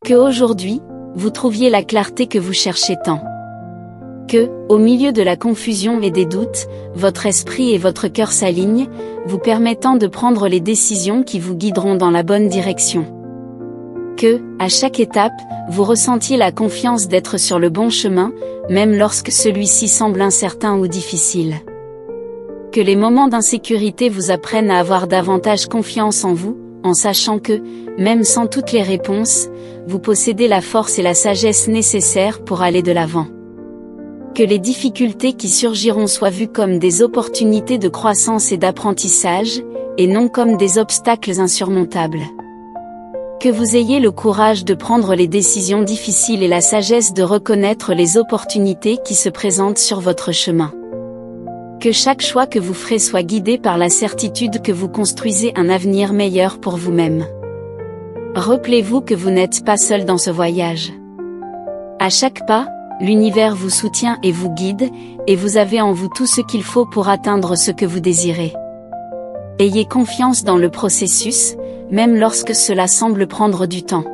Que aujourd'hui, vous trouviez la clarté que vous cherchez tant. Que, au milieu de la confusion et des doutes, votre esprit et votre cœur s'alignent, vous permettant de prendre les décisions qui vous guideront dans la bonne direction. Que, à chaque étape, vous ressentiez la confiance d'être sur le bon chemin, même lorsque celui-ci semble incertain ou difficile. Que les moments d'insécurité vous apprennent à avoir davantage confiance en vous, en sachant que, même sans toutes les réponses, vous possédez la force et la sagesse nécessaires pour aller de l'avant. Que les difficultés qui surgiront soient vues comme des opportunités de croissance et d'apprentissage, et non comme des obstacles insurmontables. Que vous ayez le courage de prendre les décisions difficiles et la sagesse de reconnaître les opportunités qui se présentent sur votre chemin. Que chaque choix que vous ferez soit guidé par la certitude que vous construisez un avenir meilleur pour vous-même. Rappelez-vous que vous n'êtes pas seul dans ce voyage. À chaque pas, l'univers vous soutient et vous guide, et vous avez en vous tout ce qu'il faut pour atteindre ce que vous désirez. Ayez confiance dans le processus, même lorsque cela semble prendre du temps.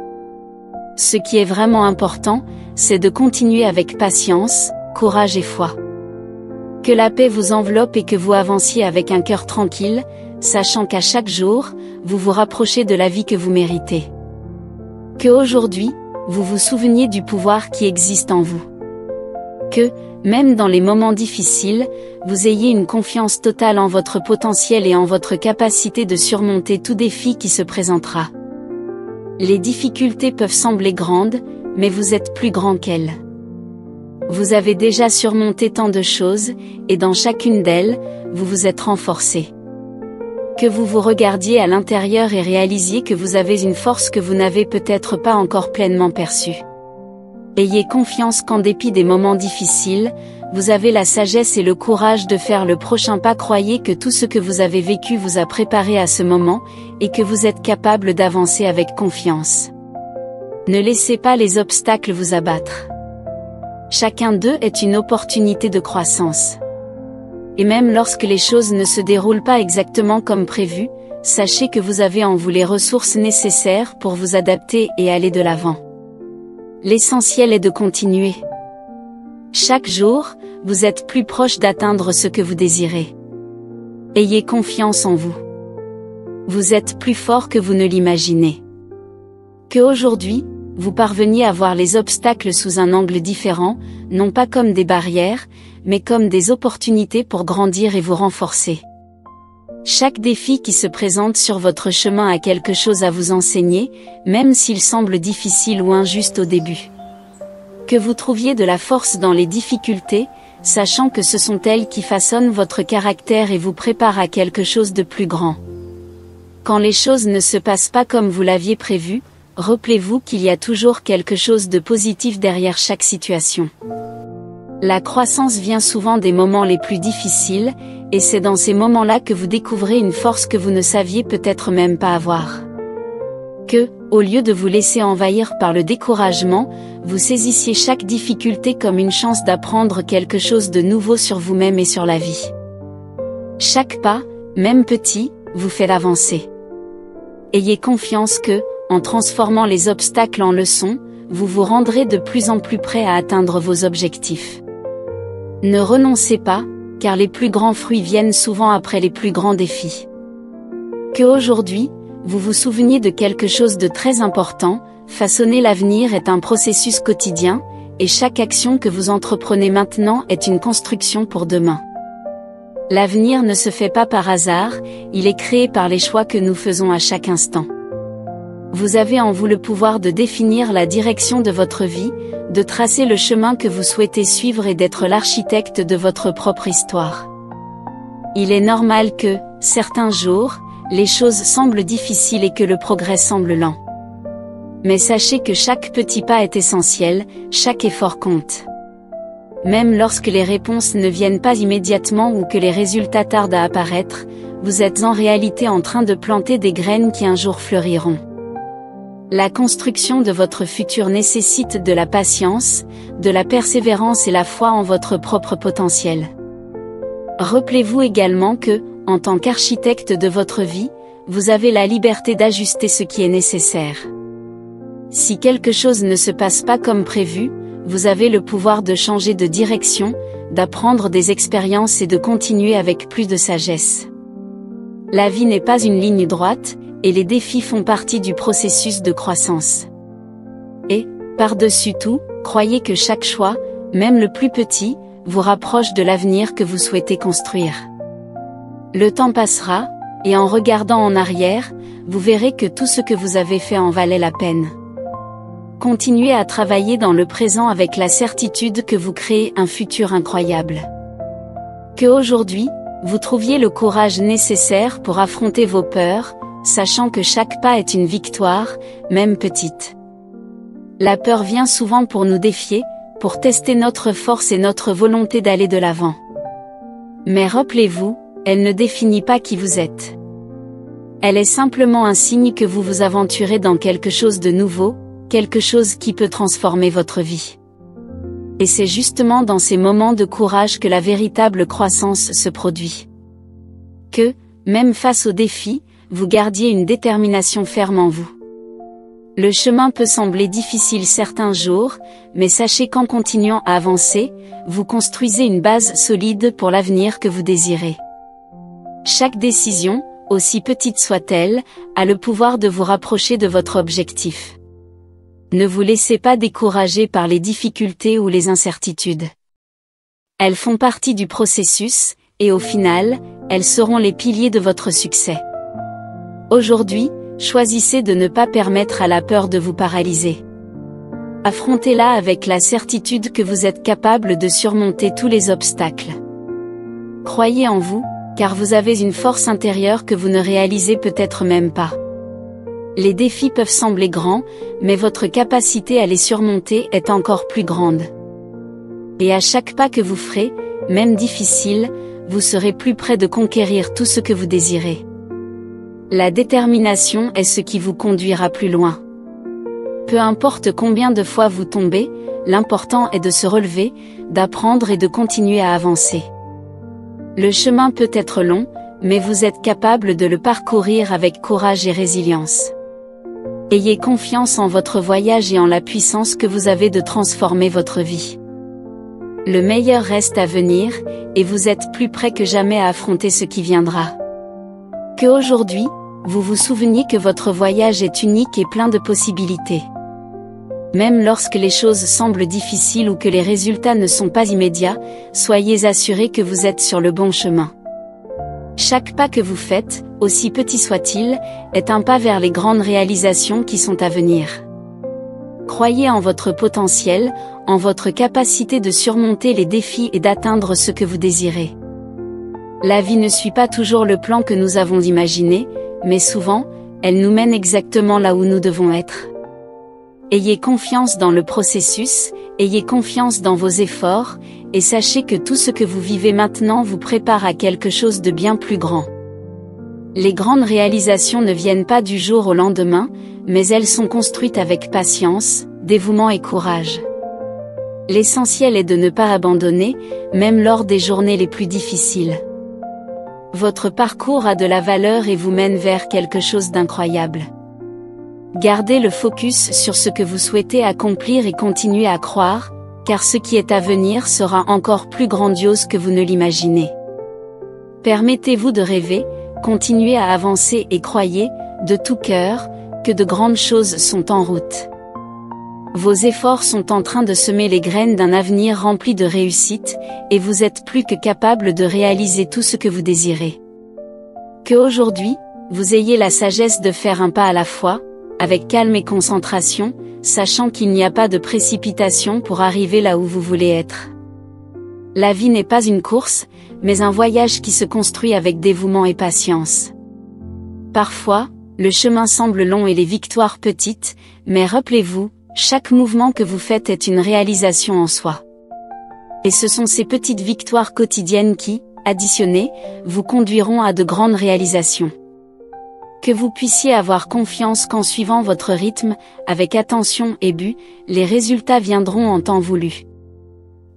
Ce qui est vraiment important, c'est de continuer avec patience, courage et foi. Que la paix vous enveloppe et que vous avanciez avec un cœur tranquille, sachant qu'à chaque jour, vous vous rapprochez de la vie que vous méritez. Que aujourd'hui, vous vous souveniez du pouvoir qui existe en vous. Que, même dans les moments difficiles, vous ayez une confiance totale en votre potentiel et en votre capacité de surmonter tout défi qui se présentera. Les difficultés peuvent sembler grandes, mais vous êtes plus grand qu'elles. Vous avez déjà surmonté tant de choses, et dans chacune d'elles, vous vous êtes renforcé. Que vous vous regardiez à l'intérieur et réalisiez que vous avez une force que vous n'avez peut-être pas encore pleinement perçue. Ayez confiance qu'en dépit des moments difficiles, vous avez la sagesse et le courage de faire le prochain pas. Croyez que tout ce que vous avez vécu vous a préparé à ce moment, et que vous êtes capable d'avancer avec confiance. Ne laissez pas les obstacles vous abattre. Chacun d'eux est une opportunité de croissance. Et même lorsque les choses ne se déroulent pas exactement comme prévu, sachez que vous avez en vous les ressources nécessaires pour vous adapter et aller de l'avant. L'essentiel est de continuer. Chaque jour, vous êtes plus proche d'atteindre ce que vous désirez. Ayez confiance en vous. Vous êtes plus fort que vous ne l'imaginez. Que aujourd'hui, vous parveniez à voir les obstacles sous un angle différent, non pas comme des barrières, mais comme des opportunités pour grandir et vous renforcer. Chaque défi qui se présente sur votre chemin a quelque chose à vous enseigner, même s'il semble difficile ou injuste au début. Que vous trouviez de la force dans les difficultés, sachant que ce sont elles qui façonnent votre caractère et vous préparent à quelque chose de plus grand. Quand les choses ne se passent pas comme vous l'aviez prévu, rappelez-vous qu'il y a toujours quelque chose de positif derrière chaque situation. La croissance vient souvent des moments les plus difficiles, et c'est dans ces moments-là que vous découvrez une force que vous ne saviez peut-être même pas avoir. Que, au lieu de vous laisser envahir par le découragement, vous saisissiez chaque difficulté comme une chance d'apprendre quelque chose de nouveau sur vous-même et sur la vie. Chaque pas, même petit, vous fait avancer. Ayez confiance que, en transformant les obstacles en leçons, vous vous rendrez de plus en plus près à atteindre vos objectifs. Ne renoncez pas, car les plus grands fruits viennent souvent après les plus grands défis. Que aujourd'hui, vous vous souveniez de quelque chose de très important, façonner l'avenir est un processus quotidien, et chaque action que vous entreprenez maintenant est une construction pour demain. L'avenir ne se fait pas par hasard, il est créé par les choix que nous faisons à chaque instant. Vous avez en vous le pouvoir de définir la direction de votre vie, de tracer le chemin que vous souhaitez suivre et d'être l'architecte de votre propre histoire. Il est normal que, certains jours, les choses semblent difficiles et que le progrès semble lent. Mais sachez que chaque petit pas est essentiel, chaque effort compte. Même lorsque les réponses ne viennent pas immédiatement ou que les résultats tardent à apparaître, vous êtes en réalité en train de planter des graines qui un jour fleuriront. La construction de votre futur nécessite de la patience, de la persévérance et la foi en votre propre potentiel. Rappelez-vous également que, en tant qu'architecte de votre vie, vous avez la liberté d'ajuster ce qui est nécessaire. Si quelque chose ne se passe pas comme prévu, vous avez le pouvoir de changer de direction, d'apprendre des expériences et de continuer avec plus de sagesse. La vie n'est pas une ligne droite, et les défis font partie du processus de croissance. Et, par-dessus tout, croyez que chaque choix, même le plus petit, vous rapproche de l'avenir que vous souhaitez construire. Le temps passera, et en regardant en arrière, vous verrez que tout ce que vous avez fait en valait la peine. Continuez à travailler dans le présent avec la certitude que vous créez un futur incroyable. Que aujourd'hui, vous trouviez le courage nécessaire pour affronter vos peurs, sachant que chaque pas est une victoire, même petite. La peur vient souvent pour nous défier, pour tester notre force et notre volonté d'aller de l'avant. Mais rappelez-vous, elle ne définit pas qui vous êtes. Elle est simplement un signe que vous vous aventurez dans quelque chose de nouveau, quelque chose qui peut transformer votre vie. Et c'est justement dans ces moments de courage que la véritable croissance se produit. Que, même face aux défis, vous gardiez une détermination ferme en vous. Le chemin peut sembler difficile certains jours, mais sachez qu'en continuant à avancer, vous construisez une base solide pour l'avenir que vous désirez. Chaque décision, aussi petite soit-elle, a le pouvoir de vous rapprocher de votre objectif. Ne vous laissez pas décourager par les difficultés ou les incertitudes. Elles font partie du processus, et au final, elles seront les piliers de votre succès. Aujourd'hui, choisissez de ne pas permettre à la peur de vous paralyser. Affrontez-la avec la certitude que vous êtes capable de surmonter tous les obstacles. Croyez en vous, car vous avez une force intérieure que vous ne réalisez peut-être même pas. Les défis peuvent sembler grands, mais votre capacité à les surmonter est encore plus grande. Et à chaque pas que vous ferez, même difficile, vous serez plus près de conquérir tout ce que vous désirez. La détermination est ce qui vous conduira plus loin. Peu importe combien de fois vous tombez, l'important est de se relever, d'apprendre et de continuer à avancer. Le chemin peut être long, mais vous êtes capable de le parcourir avec courage et résilience. Ayez confiance en votre voyage et en la puissance que vous avez de transformer votre vie. Le meilleur reste à venir, et vous êtes plus près que jamais à affronter ce qui viendra. Que aujourd'hui, vous vous souveniez que votre voyage est unique et plein de possibilités. Même lorsque les choses semblent difficiles ou que les résultats ne sont pas immédiats, soyez assurés que vous êtes sur le bon chemin. Chaque pas que vous faites, aussi petit soit-il, est un pas vers les grandes réalisations qui sont à venir. Croyez en votre potentiel, en votre capacité de surmonter les défis et d'atteindre ce que vous désirez. La vie ne suit pas toujours le plan que nous avons imaginé, mais souvent, elle nous mène exactement là où nous devons être. Ayez confiance dans le processus, ayez confiance dans vos efforts, et sachez que tout ce que vous vivez maintenant vous prépare à quelque chose de bien plus grand. Les grandes réalisations ne viennent pas du jour au lendemain, mais elles sont construites avec patience, dévouement et courage. L'essentiel est de ne pas abandonner, même lors des journées les plus difficiles. Votre parcours a de la valeur et vous mène vers quelque chose d'incroyable. Gardez le focus sur ce que vous souhaitez accomplir et continuez à croire, car ce qui est à venir sera encore plus grandiose que vous ne l'imaginez. Permettez-vous de rêver, continuez à avancer et croyez, de tout cœur, que de grandes choses sont en route. Vos efforts sont en train de semer les graines d'un avenir rempli de réussite, et vous êtes plus que capable de réaliser tout ce que vous désirez. Que aujourd'hui, vous ayez la sagesse de faire un pas à la fois, avec calme et concentration, sachant qu'il n'y a pas de précipitation pour arriver là où vous voulez être. La vie n'est pas une course, mais un voyage qui se construit avec dévouement et patience. Parfois, le chemin semble long et les victoires petites, mais rappelez-vous, chaque mouvement que vous faites est une réalisation en soi. Et ce sont ces petites victoires quotidiennes qui, additionnées, vous conduiront à de grandes réalisations. Que vous puissiez avoir confiance qu'en suivant votre rythme, avec attention et but, les résultats viendront en temps voulu.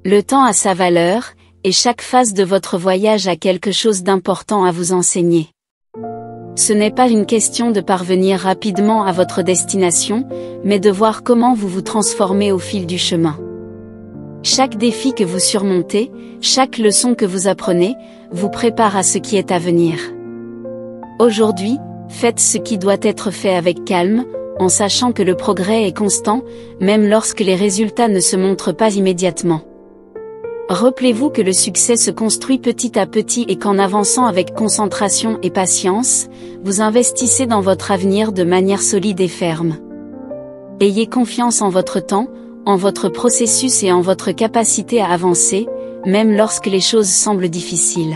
Le temps a sa valeur, et chaque phase de votre voyage a quelque chose d'important à vous enseigner. Ce n'est pas une question de parvenir rapidement à votre destination, mais de voir comment vous vous transformez au fil du chemin. Chaque défi que vous surmontez, chaque leçon que vous apprenez, vous prépare à ce qui est à venir. Aujourd'hui, faites ce qui doit être fait avec calme, en sachant que le progrès est constant, même lorsque les résultats ne se montrent pas immédiatement. Rappelez-vous que le succès se construit petit à petit et qu'en avançant avec concentration et patience, vous investissez dans votre avenir de manière solide et ferme. Ayez confiance en votre temps, en votre processus et en votre capacité à avancer, même lorsque les choses semblent difficiles.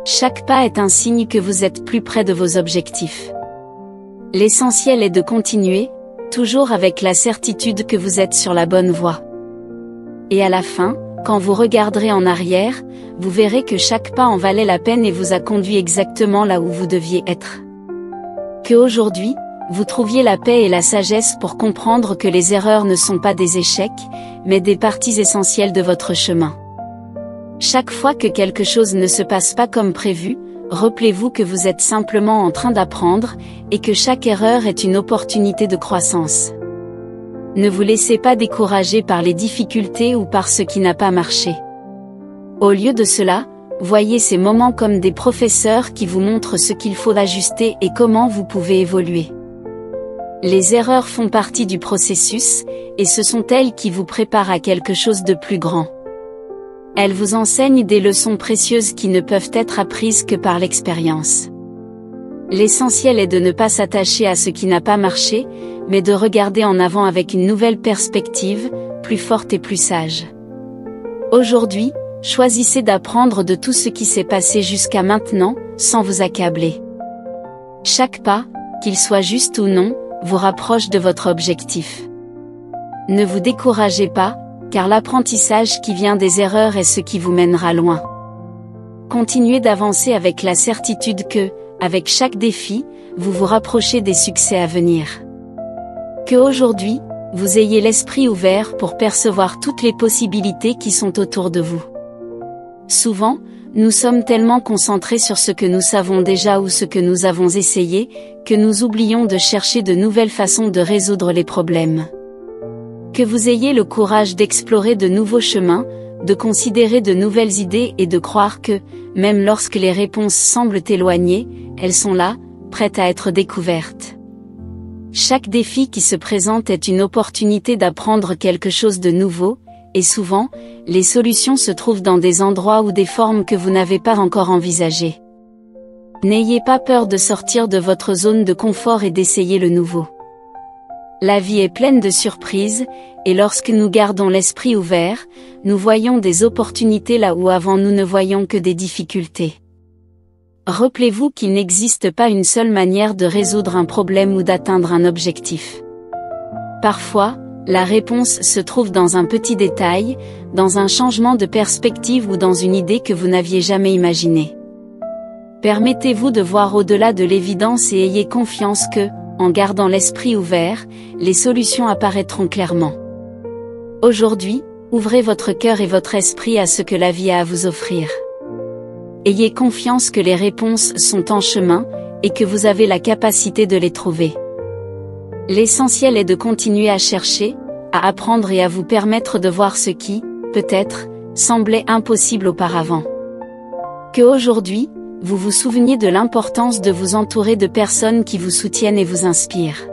Chaque pas est un signe que vous êtes plus près de vos objectifs. L'essentiel est de continuer, toujours avec la certitude que vous êtes sur la bonne voie. Et à la fin, quand vous regarderez en arrière, vous verrez que chaque pas en valait la peine et vous a conduit exactement là où vous deviez être. Que aujourd'hui, vous trouviez la paix et la sagesse pour comprendre que les erreurs ne sont pas des échecs, mais des parties essentielles de votre chemin. Chaque fois que quelque chose ne se passe pas comme prévu, rappelez-vous que vous êtes simplement en train d'apprendre, et que chaque erreur est une opportunité de croissance. Ne vous laissez pas décourager par les difficultés ou par ce qui n'a pas marché. Au lieu de cela, voyez ces moments comme des professeurs qui vous montrent ce qu'il faut ajuster et comment vous pouvez évoluer. Les erreurs font partie du processus, et ce sont elles qui vous préparent à quelque chose de plus grand. Elles vous enseignent des leçons précieuses qui ne peuvent être apprises que par l'expérience. L'essentiel est de ne pas s'attacher à ce qui n'a pas marché, mais de regarder en avant avec une nouvelle perspective, plus forte et plus sage. Aujourd'hui, choisissez d'apprendre de tout ce qui s'est passé jusqu'à maintenant, sans vous accabler. Chaque pas, qu'il soit juste ou non, vous rapproche de votre objectif. Ne vous découragez pas, car l'apprentissage qui vient des erreurs est ce qui vous mènera loin. Continuez d'avancer avec la certitude que, avec chaque défi, vous vous rapprochez des succès à venir. Que aujourd'hui, vous ayez l'esprit ouvert pour percevoir toutes les possibilités qui sont autour de vous. Souvent, nous sommes tellement concentrés sur ce que nous savons déjà ou ce que nous avons essayé, que nous oublions de chercher de nouvelles façons de résoudre les problèmes. Que vous ayez le courage d'explorer de nouveaux chemins, de considérer de nouvelles idées et de croire que, même lorsque les réponses semblent éloignées, elles sont là, prêtes à être découvertes. Chaque défi qui se présente est une opportunité d'apprendre quelque chose de nouveau, et souvent, les solutions se trouvent dans des endroits ou des formes que vous n'avez pas encore envisagées. N'ayez pas peur de sortir de votre zone de confort et d'essayer le nouveau. La vie est pleine de surprises, et lorsque nous gardons l'esprit ouvert, nous voyons des opportunités là où avant nous ne voyions que des difficultés. Rappelez-vous qu'il n'existe pas une seule manière de résoudre un problème ou d'atteindre un objectif. Parfois, la réponse se trouve dans un petit détail, dans un changement de perspective ou dans une idée que vous n'aviez jamais imaginée. Permettez-vous de voir au-delà de l'évidence et ayez confiance que, en gardant l'esprit ouvert, les solutions apparaîtront clairement. Aujourd'hui, ouvrez votre cœur et votre esprit à ce que la vie a à vous offrir. Ayez confiance que les réponses sont en chemin, et que vous avez la capacité de les trouver. L'essentiel est de continuer à chercher, à apprendre et à vous permettre de voir ce qui, peut-être, semblait impossible auparavant. Que aujourd'hui, vous vous souveniez de l'importance de vous entourer de personnes qui vous soutiennent et vous inspirent.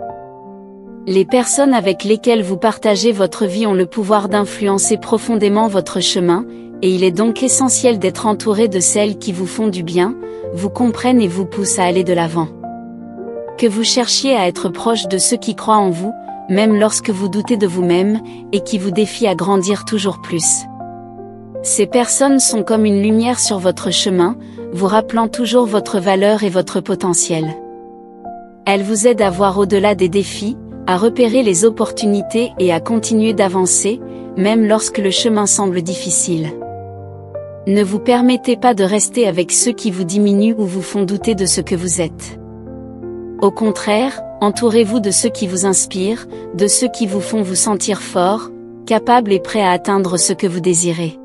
Les personnes avec lesquelles vous partagez votre vie ont le pouvoir d'influencer profondément votre chemin, et il est donc essentiel d'être entouré de celles qui vous font du bien, vous comprennent et vous poussent à aller de l'avant. Que vous cherchiez à être proche de ceux qui croient en vous, même lorsque vous doutez de vous-même, et qui vous défient à grandir toujours plus. Ces personnes sont comme une lumière sur votre chemin, vous rappelant toujours votre valeur et votre potentiel. Elles vous aident à voir au-delà des défis, à repérer les opportunités et à continuer d'avancer, même lorsque le chemin semble difficile. Ne vous permettez pas de rester avec ceux qui vous diminuent ou vous font douter de ce que vous êtes. Au contraire, entourez-vous de ceux qui vous inspirent, de ceux qui vous font vous sentir fort, capable et prêt à atteindre ce que vous désirez.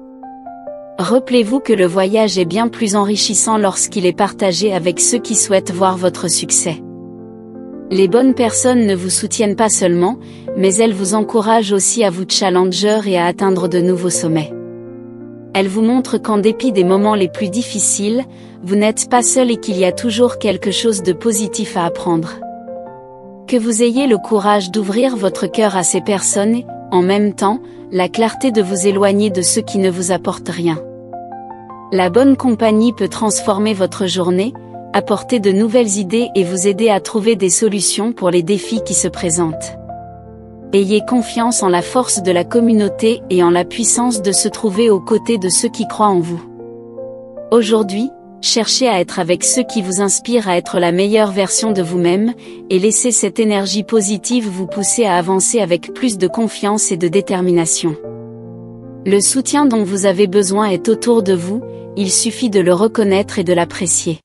Rappelez-vous que le voyage est bien plus enrichissant lorsqu'il est partagé avec ceux qui souhaitent voir votre succès. Les bonnes personnes ne vous soutiennent pas seulement, mais elles vous encouragent aussi à vous challenger et à atteindre de nouveaux sommets. Elles vous montrent qu'en dépit des moments les plus difficiles, vous n'êtes pas seul et qu'il y a toujours quelque chose de positif à apprendre. Que vous ayez le courage d'ouvrir votre cœur à ces personnes et, en même temps, la clarté de vous éloigner de ceux qui ne vous apportent rien. La bonne compagnie peut transformer votre journée, apporter de nouvelles idées et vous aider à trouver des solutions pour les défis qui se présentent. Ayez confiance en la force de la communauté et en la puissance de se trouver aux côtés de ceux qui croient en vous. Aujourd'hui, cherchez à être avec ceux qui vous inspirent à être la meilleure version de vous-même, et laissez cette énergie positive vous pousser à avancer avec plus de confiance et de détermination. Le soutien dont vous avez besoin est autour de vous, il suffit de le reconnaître et de l'apprécier.